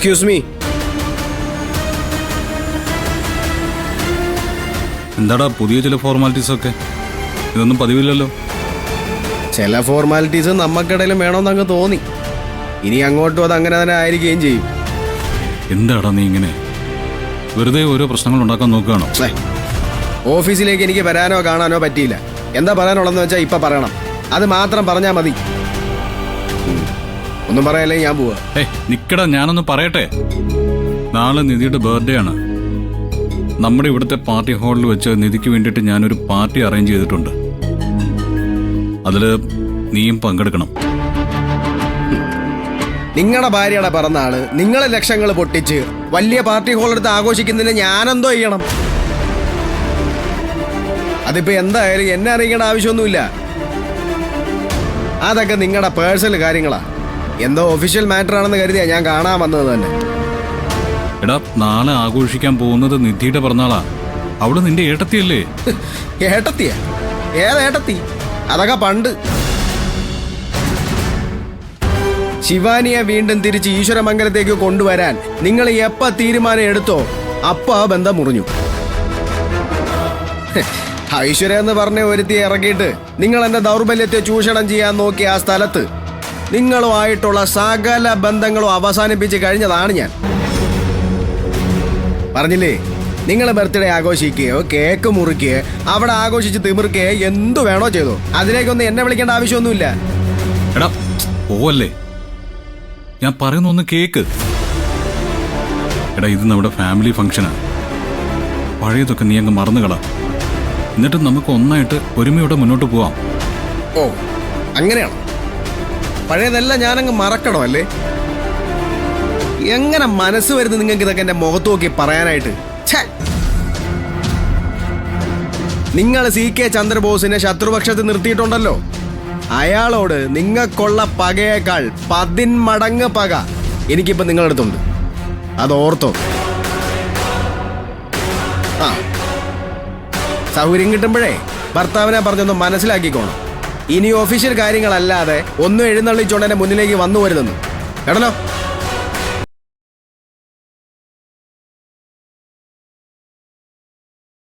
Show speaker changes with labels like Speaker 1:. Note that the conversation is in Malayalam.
Speaker 1: Excuse me.
Speaker 2: എന്താടാ പുതിയ ചില ഫോർമാലിറ്റീസ് ഒക്കെ? ഇതൊന്നും പതിവില്ലല്ലോ.
Speaker 1: ചില ഫോർമാലിറ്റീസ് നമുക്കിടയിലും വേണമെന്ന് അങ്ങ് തോന്നി. ഇനി അങ്ങോട്ടും അത് അങ്ങനെ തന്നെ ആയിരിക്കുകയും ചെയ്യും.
Speaker 2: എന്താടാ നീ ഇങ്ങനെ വെറുതെ ഓരോ പ്രശ്നങ്ങൾ ഉണ്ടാക്കാൻ നോക്കുകയാണോ?
Speaker 1: ഓഫീസിലേക്ക് എനിക്ക് വരാനോ കാണാനോ പറ്റിയില്ല. എന്താ പറയാനുള്ളതെന്ന് വെച്ചാൽ ഇപ്പൊ പറയണം. അത് മാത്രം പറഞ്ഞാൽ മതി. ഒന്നും പറയാല്ലേ, ഞാൻ പോവാ.
Speaker 2: നിക്കടാ, ഞാനൊന്ന് പറയട്ടെ. നാളെ നിധിയുടെ ബർത്ത്ഡേ ആണ്. നമ്മുടെ ഇവിടുത്തെ പാർട്ടി ഹാളിൽ വെച്ച് നിധിക്ക് വേണ്ടിയിട്ട് ഞാനൊരു പാർട്ടി അറേഞ്ച് ചെയ്തിട്ടുണ്ട്. അതില് നീയും പങ്കെടുക്കണം.
Speaker 1: നിങ്ങളുടെ ഭാര്യയുടെ പിറന്നാള് നിങ്ങളെ ലക്ഷങ്ങൾ പൊട്ടിച്ച് വലിയ പാർട്ടി ഹാളെടുത്ത് ആഘോഷിക്കുന്നതിന് ഞാനെന്തോ ചെയ്യണം? അതിപ്പോ എന്തായാലും എന്നെ അറിയിക്കേണ്ട ആവശ്യമൊന്നുമില്ല. അതൊക്കെ നിങ്ങളുടെ പേഴ്സണൽ കാര്യങ്ങളാ. എന്തോ ഒഫീഷ്യൽ മാറ്റർ ആണെന്ന് കരുതിയാ ഞാൻ കാണാൻ വന്നത് തന്നെ.
Speaker 2: എടാ, നാളെ ആഘോഷിക്കാൻ പോകുന്നത് നിധിയുടെ പിറന്നാളാ. അവിടെ നിന്റെ ഏട്ടത്തിയല്ലേ?
Speaker 1: ഏട്ടത്തിയ? ഏതേട്ടത്തി? അതൊക്കെ പണ്ട്. ശിവാനിയെ വീണ്ടും തിരിച്ച് ഈശ്വരമംഗലത്തേക്ക് കൊണ്ടുവരാൻ നിങ്ങൾ എപ്പ തീരുമാനം എടുത്തോ അപ്പ ആ ബന്ധം മുറിഞ്ഞു. ഐശ്വര്യ എന്ന് പറഞ്ഞ ഒരുത്തി ഇറങ്ങിയിട്ട് നിങ്ങൾ എന്റെ ദൗർബല്യത്തെ ചൂഷണം ചെയ്യാൻ നോക്കിയ ആ സ്ഥലത്ത് നിങ്ങളുമായിട്ടുള്ള സകല ബന്ധങ്ങളും അവസാനിപ്പിച്ച് കഴിഞ്ഞതാണ് ഞാൻ. പറഞ്ഞില്ലേ, നിങ്ങൾ ബർത്ത്ഡേ ആഘോഷിക്കുകയോ കേക്ക് മുറിക്കുകയോ അവിടെ ആഘോഷിച്ച് തിമിർക്കുകയോ എന്തു വേണോ ചെയ്തോ. അതിലേക്കൊന്നും എന്നെ വിളിക്കേണ്ട ആവശ്യമൊന്നുമില്ല.
Speaker 2: എടാ പോവല്ലേ, ഞാൻ പറയുന്ന ഒന്ന് കേക്ക്. എടാ, ഇത് നമ്മുടെ ഫാമിലി ഫംഗ്ഷനാ. പഴയതൊക്കെ നീ അങ്ങ് മറന്നുകളാ. എന്നിട്ട് നമുക്ക് ഒന്നായിട്ട് ഒരുമയോടെ മുന്നോട്ട് പോവാം.
Speaker 1: ഓ, അങ്ങനെയാണോ? പഴയതെല്ലാം ഞാനങ്ങ് മറക്കണോ അല്ലേ? എങ്ങനെ മനസ്സ് വരുന്നത് നിങ്ങൾക്ക് ഇതൊക്കെ എന്റെ മുഖത്ത് നോക്കി പറയാനായിട്ട്? നിങ്ങൾ CK ചന്ദ്രബോസിനെ ശത്രുപക്ഷത്ത് നിർത്തിയിട്ടുണ്ടല്ലോ. അയാളോട് നിങ്ങൾക്കുള്ള പകയേക്കാൾ 10 മടങ്ങ് പക എനിക്കിപ്പോ നിങ്ങളടുത്തുണ്ട്. അത് ഓർത്തോ. ആ, സൗകര്യം കിട്ടുമ്പോഴേ ഭർത്താവിനെ പറഞ്ഞൊന്ന് മനസ്സിലാക്കിക്കോണം. ഇനി ഒഫീഷ്യൽ കാര്യങ്ങളല്ലാതെ ഒന്നും എഴുന്നള്ളിച്ചോണ്ട് എന്റെ മുന്നിലേക്ക് വന്നു വരുന്നെന്ന് കേട്ടല്ലോ.